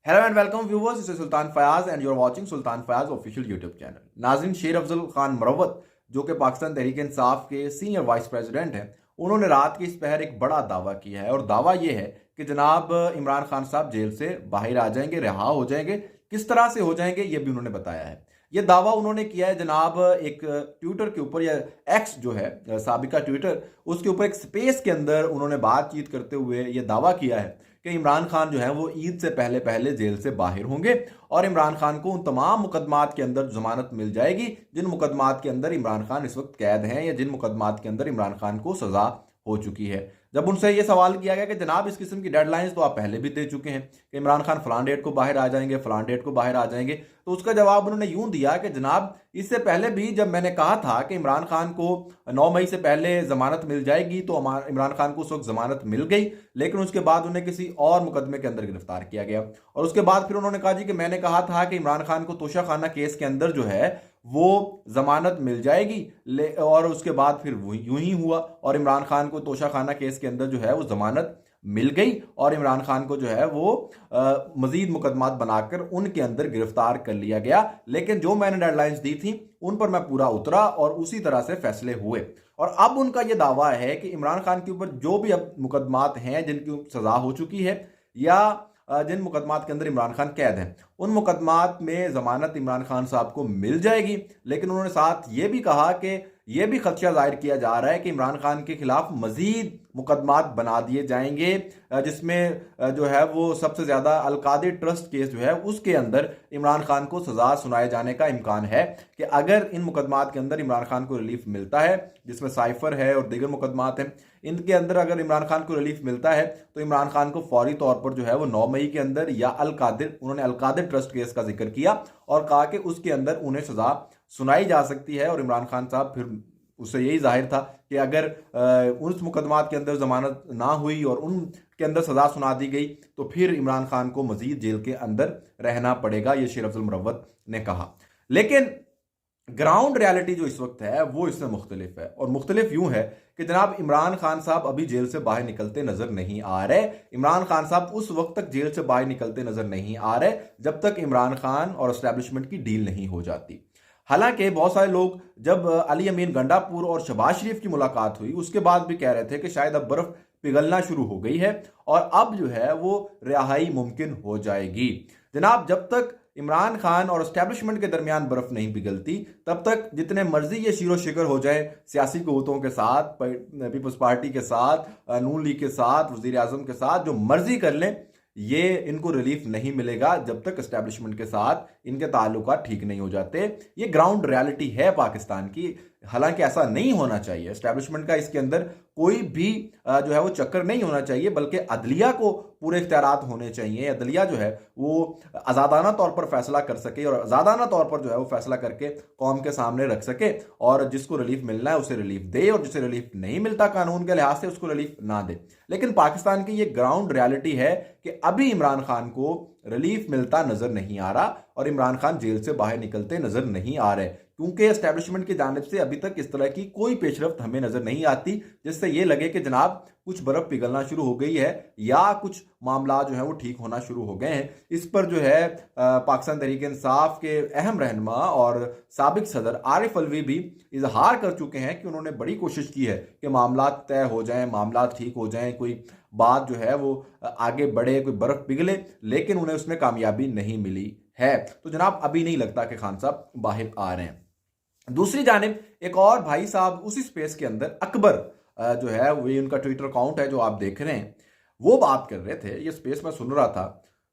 Hello and welcome viewers, this is Sultan Fayaz and you are watching Sultan Fayaz official YouTube channel. नाज़रीन, शेर अफजल खान मरवत जो कि पाकिस्तान तहरीक इंसाफ के सीनियर वाइस प्रेसिडेंट हैं, उन्होंने रात की इस पहर एक बड़ा दावा किया है और दावा यह है कि जनाब इमरान खान साहब जेल से बाहर आ जाएंगे, रिहा हो जाएंगे। किस तरह से हो जाएंगे ये भी उन्होंने बताया है। ये दावा उन्होंने किया है जनाब एक ट्विटर के ऊपर, या एक्स जो है साबिका ट्विटर, उसके ऊपर एक स्पेस के अंदर उन्होंने बातचीत करते हुए ये दावा किया है कि इमरान खान जो है वो ईद से पहले पहले जेल से बाहर होंगे और इमरान खान को उन तमाम मुकदमात के अंदर जमानत मिल जाएगी जिन मुकदमात के अंदर इमरान खान इस वक्त कैद हैं या जिन मुकदमात के अंदर इमरान खान को सजा हो चुकी है। जब उनसे यह सवाल किया गया कि जनाब इस किस्म की डेडलाइंस तो आप पहले भी दे चुके हैं कि इमरान खान फलान डेट को बाहर आ जाएंगे, फलान डेट को बाहर आ जाएंगे, तो उसका जवाब उन्होंने यूं दिया कि जनाब इससे पहले भी जब मैंने कहा था कि इमरान खान को 9 मई से पहले जमानत मिल जाएगी तो इमरान खान को उस वक्त जमानत मिल गई, लेकिन उसके बाद उन्हें किसी और मुकदमे के अंदर गिरफ्तार किया गया। और उसके बाद फिर उन्होंने कहा जी कि मैंने कहा था कि इमरान खान को तोशा खाना केस के अंदर जो है वो जमानत मिल जाएगी, और उसके बाद फिर वो यूं ही हुआ और इमरान खान को तोशा खाना केस के अंदर जो है वो जमानत मिल गई और इमरान खान को जो है वो मजीद मुकदमात बनाकर उनके अंदर गिरफ्तार कर लिया गया। लेकिन जो मैंने डेडलाइंस दी थी उन पर मैं पूरा उतरा और उसी तरह से फैसले हुए। और अब उनका यह दावा है कि इमरान खान के ऊपर जो भी अब मुकदमात हैं जिनकी सजा हो चुकी है या जिन मुकदमात के अंदर इमरान खान कैद हैं, उन मुकदमात में जमानत इमरान खान साहब को मिल जाएगी। लेकिन उन्होंने साथ ये भी कहा कि यह भी खदशा जाहिर किया जा रहा है कि इमरान खान के खिलाफ मजीद मुकदमात बना दिए जाएंगे, जिसमें जो है वो सबसे ज़्यादा अलकादिर ट्रस्ट केस जो है उसके अंदर इमरान खान को सजा सुनाए जाने का इम्कान है कि अगर इन मुकदमात के अंदर इमरान खान को रिलीफ मिलता है, जिसमें साइफर है और दीगर मुकदमात हैं, इनके अंदर अगर इमरान खान को रिलीफ मिलता है तो इमरान खान को फौरी तौर पर जो है वो 9 मई के अंदर या उन्होंने अलकादिर ट्रस्ट केस का जिक्र किया और कहा कि उसके अंदर उन्हें सजा सुनाई जा सकती है। और इमरान खान साहब फिर उससे यही जाहिर था कि अगर उस मुकदमात के अंदर जमानत ना हुई और उनके अंदर सजा सुना दी गई तो फिर इमरान खान को मजीद जेल के अंदर रहना पड़ेगा, ये शेर अफजल मुरव्वत ने कहा। लेकिन ग्राउंड रियलिटी जो इस वक्त है वो इससे मुख्तलिफ है और मुख्तलिफ यूं है कि जनाब इमरान खान साहब अभी जेल से बाहर निकलते नजर नहीं आ रहे। इमरान खान साहब उस वक्त तक जेल से बाहर निकलते नजर नहीं आ रहे जब तक इमरान खान और एस्टेब्लिशमेंट की डील नहीं हो जाती। हालांकि बहुत सारे लोग जब अली अमीन गंडापुर और शहबाज शरीफ की मुलाकात हुई उसके बाद भी कह रहे थे कि शायद अब बर्फ पिघलना शुरू हो गई है और अब जो है वो रिहाई मुमकिन हो जाएगी। जनाब जब तक इमरान खान और एस्टेब्लिशमेंट के दरमियान बर्फ नहीं पिघलती तब तक जितने मर्जी ये शीरो शिकर हो जाए सियासी कुव्वतों के साथ, पीपल्स पार्टी के साथ, नून लीग के साथ, वजीर आजम के साथ, जो मर्जी कर लें, ये इनको रिलीफ नहीं मिलेगा जब तक एस्टेब्लिशमेंट के साथ इनके ताल्लुकात ठीक नहीं हो जाते। ये ग्राउंड रियलिटी है पाकिस्तान की। हालांकि ऐसा नहीं होना चाहिए, एस्टेब्लिशमेंट का इसके अंदर कोई भी जो है वो चक्कर नहीं होना चाहिए, बल्कि अदलिया को पूरे इख्तियारात होने चाहिए। अदलिया जो है वो आज़ादाना तौर पर फैसला कर सके और आज़ादाना तौर पर जो है वो फैसला करके कौम के सामने रख सके और जिसको रिलीफ मिलना है उसे रिलीफ दे और जिसे रिलीफ नहीं मिलता कानून के लिहाज से उसको रिलीफ ना दे। लेकिन पाकिस्तान की ये ग्राउंड रियलिटी है कि अभी इमरान खान को रिलीफ मिलता नजर नहीं आ रहा और इमरान खान जेल से बाहर निकलते नजर नहीं आ रहे, क्योंकि एस्टेब्लिशमेंट की जानिब से अभी तक इस तरह की कोई पेशरफ्त हमें नजर नहीं आती जिससे ये लगे कि जनाब कुछ बर्फ पिघलना शुरू हो गई है या कुछ मामला जो है वो ठीक होना शुरू हो गए हैं। इस पर जो है पाकिस्तान तहरीक इंसाफ के अहम रहनुमा और साबिक सदर आरिफ अलवी भी इजहार कर चुके हैं कि उन्होंने बड़ी कोशिश की है कि मामला तय हो जाएं, मामला ठीक हो जाएं, कोई बात जो है वो आगे बढ़े, कोई बर्फ पिघले, लेकिन उन्हें उसमें कामयाबी नहीं मिली है। तो जनाब अभी नहीं लगता कि खान साहब बाहर आ रहे हैं। दूसरी जानिब एक और भाई साहब उसी स्पेस के अंदर अकबर जो है वो, उनका ट्विटर अकाउंट है जो आप देख रहे हैं, वो बात कर रहे थे, ये स्पेस में सुन रहा था।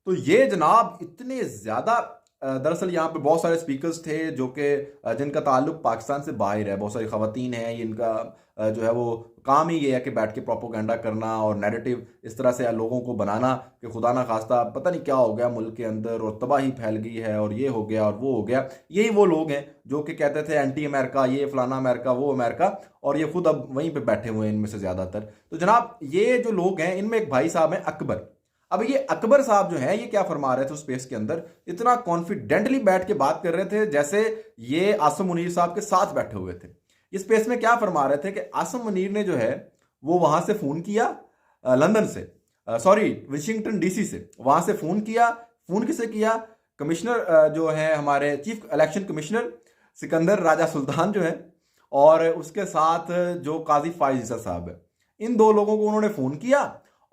तो ये जनाब इतने ज्यादा दरअसल यहाँ पे बहुत सारे स्पीकर्स थे जो कि जिनका ताल्लुक पाकिस्तान से बाहर है, बहुत सारी खवातीन हैं, इनका जो है वो काम ही ये है कि बैठ के प्रोपोगंडा करना और नैरेटिव इस तरह से लोगों को बनाना कि खुदा ना खास्ता पता नहीं क्या हो गया मुल्क के अंदर और तबाही फैल गई है और ये हो गया और वो हो गया। यही वो लोग हैं जो कि कहते थे एंटी अमेरिका, ये फलाना अमेरिका, वो अमेरिका, और ये खुद अब वहीं पर बैठे हुए हैं इनमें से ज़्यादातर। तो जनाब ये जो लोग हैं इनमें एक भाई साहब हैं अकबर। अब ये अकबर साहब जो है ये क्या फरमा रहे थे उस स्पेस के अंदर, इतना कॉन्फिडेंटली बैठ के बात कर रहे थे जैसे ये आसम मुनीर साहब के साथ बैठे हुए थे। इस स्पेस में क्या फरमा रहे थे कि आसम मुनीर ने जो है वो वहां से फोन किया लंदन से, सॉरी वाशिंगटन डीसी से, वहां से फोन किया, फोन किसे किया? कमिश्नर जो है हमारे चीफ इलेक्शन कमिश्नर सिकंदर राजा सुल्तान जो है, और उसके साथ जो काजी फाइज ईसा साहब है, इन दो लोगों को उन्होंने फोन किया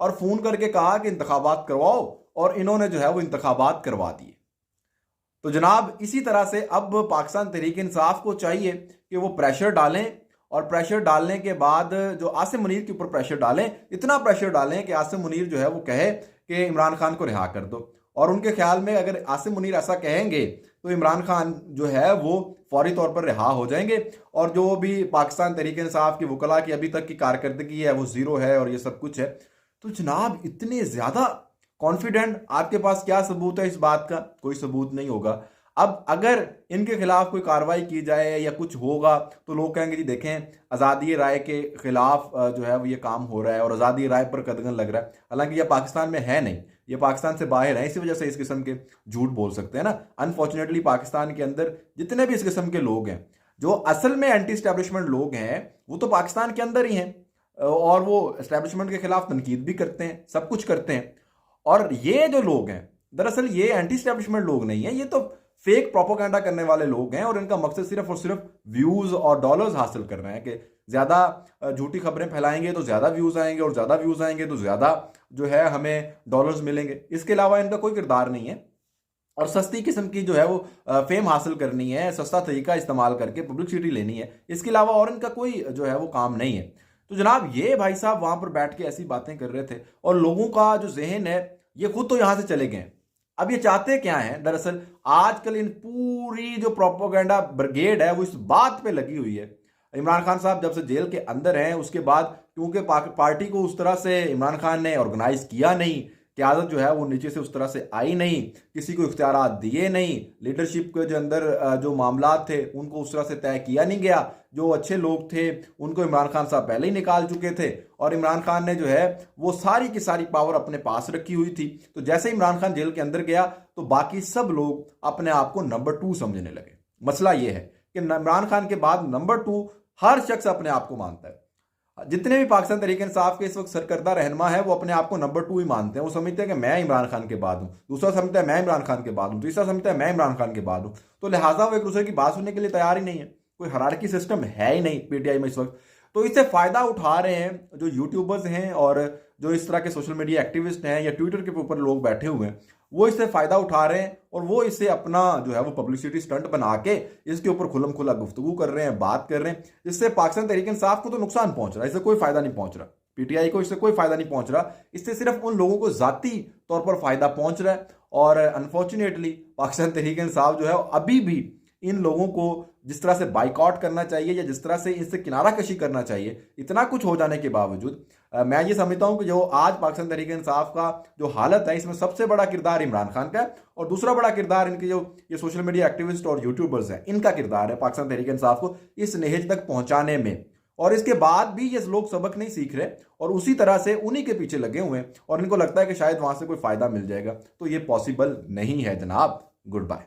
और फोन करके कहा कि इंतखाबात करवाओ, और इन्होंने जो है वो इंतखाबात करवा दिए। तो जनाब इसी तरह से अब पाकिस्तान तहरीक इंसाफ को चाहिए कि वो प्रेशर डालें, और प्रेशर डालने के बाद जो आसिम मुनीर के ऊपर प्रेशर डालें, इतना प्रेशर डालें कि आसिम मुनीर जो है वो कहे कि इमरान खान को रिहा कर दो। और उनके ख्याल में अगर आसिम मुनीर ऐसा कहेंगे तो इमरान खान जो है वो फौरी तौर पर रिहा हो जाएंगे, और जो भी पाकिस्तान तहरीक इंसाफ की वकला की अभी तक की कारकर्दगी है वो जीरो है और ये सब कुछ है। तो जनाब इतने ज्यादा कॉन्फिडेंट, आपके पास क्या सबूत है इस बात का? कोई सबूत नहीं होगा। अब अगर इनके खिलाफ कोई कार्रवाई की जाए या कुछ होगा तो लोग कहेंगे जी देखें आज़ादी राय के खिलाफ जो है वो ये काम हो रहा है और आज़ादी राय पर कदगन लग रहा है। हालांकि ये पाकिस्तान में है नहीं, ये पाकिस्तान से बाहर है, इसी वजह से इस किस्म के झूठ बोल सकते हैं ना। अनफॉर्चुनेटली पाकिस्तान के अंदर जितने भी इस किस्म के लोग हैं जो असल में एंटी स्टैब्लिशमेंट लोग हैं वो तो पाकिस्तान के अंदर ही हैं, और वो एस्टैब्लिशमेंट के खिलाफ तनकीद भी करते हैं, सब कुछ करते हैं। और ये जो लोग हैं दरअसल ये एंटी स्टैब्लिशमेंट लोग नहीं है, ये तो फेक प्रोपोगेंडा करने वाले लोग हैं, और इनका मकसद सिर्फ और सिर्फ व्यूज और डॉलर्स हासिल कर रहे हैं कि ज्यादा झूठी खबरें फैलाएंगे तो ज्यादा व्यूज आएंगे, और ज्यादा व्यूज आएंगे तो ज्यादा जो है हमें डॉलर्स मिलेंगे। इसके अलावा इनका कोई किरदार नहीं है, और सस्ती किस्म की जो है वो फेम हासिल करनी है, सस्ता तरीका इस्तेमाल करके पब्लिसिटी लेनी है, इसके अलावा और इनका कोई जो है वो काम नहीं है। तो जनाब ये भाई साहब वहां पर बैठ के ऐसी बातें कर रहे थे, और लोगों का जो जहन है ये खुद तो यहां से चले गए। अब ये चाहते क्या हैं? दरअसल आजकल इन पूरी जो प्रोपोगेंडा ब्रिगेड है वो इस बात पे लगी हुई है, इमरान खान साहब जब से जेल के अंदर हैं उसके बाद, क्योंकि पार्टी को उस तरह से इमरान खान ने ऑर्गेनाइज किया नहीं, क़यादत जो है वो नीचे से उस तरह से आई नहीं, किसी को इख्तियारात दिए नहीं, लीडरशिप के जो अंदर जो मामलात थे उनको उस तरह से तय किया नहीं गया, जो अच्छे लोग थे उनको इमरान खान साहब पहले ही निकाल चुके थे, और इमरान खान ने जो है वो सारी की सारी पावर अपने पास रखी हुई थी। तो जैसे इमरान खान जेल के अंदर गया तो बाकी सब लोग अपने आप को नंबर 2 समझने लगे। मसला ये है कि इमरान खान के बाद नंबर 2 हर शख्स अपने आप को मानता है। जितने भी पाकिस्तान तहरीक इंसाफ के इस वक्त सरकर्दा रहनुमा है वो अपने आप को नंबर 2 ही मानते हैं। वो समझते हैं कि मैं इमरान खान के बाद हूं, दूसरा समझता है मैं इमरान खान के बाद हूं, तीसरा समझता है मैं इमरान खान के बाद हूं। तो लिहाजा वो एक दूसरे की बात सुनने के लिए तैयार ही नहीं है, कोई हायरार्की सिस्टम है ही नहीं पीटीआई में इस वक्त। तो इससे फायदा उठा रहे हैं जो यूट्यूबर्स हैं और जो इस तरह के सोशल मीडिया एक्टिविस्ट हैं या ट्विटर के ऊपर लोग बैठे हुए हैं, वो इससे फायदा उठा रहे हैं, और वो इससे अपना जो है वो पब्लिसिटी स्टंट बना के इसके ऊपर खुलम खुला गुफ्तगू कर रहे हैं, बात कर रहे हैं, जिससे पाकिस्तान तहरीक इंसाफ को तो नुकसान पहुंच रहा है, इससे कोई फायदा नहीं पहुंच रहा, पीटीआई को इससे कोई फायदा नहीं पहुंच रहा, इससे सिर्फ उन लोगों को जाती तौर पर फायदा पहुंच रहा है। और अनफॉर्चुनेटली पाकिस्तान तहरीक इंसाफ जो है अभी भी इन लोगों को जिस तरह से बाइकआउट करना चाहिए या जिस तरह से इनसे किनारा कशी करना चाहिए, इतना कुछ हो जाने के बावजूद मैं ये समझता हूं कि जो आज पाकिस्तान तहरीक इंसाफ का जो हालत है इसमें सबसे बड़ा किरदार इमरान खान का है, और दूसरा बड़ा किरदार इनके जो ये सोशल मीडिया एक्टिविस्ट और यूट्यूबर्स हैं इनका किरदार है पाकिस्तान तहरीक इंसाफ को इस नहेज तक पहुंचाने में। और इसके बाद भी ये लोग सबक नहीं सीख रहे और उसी तरह से उन्हीं के पीछे लगे हुए हैं, और इनको लगता है कि शायद वहां से कोई फायदा मिल जाएगा। तो ये पॉसिबल नहीं है जनाब। Good bye.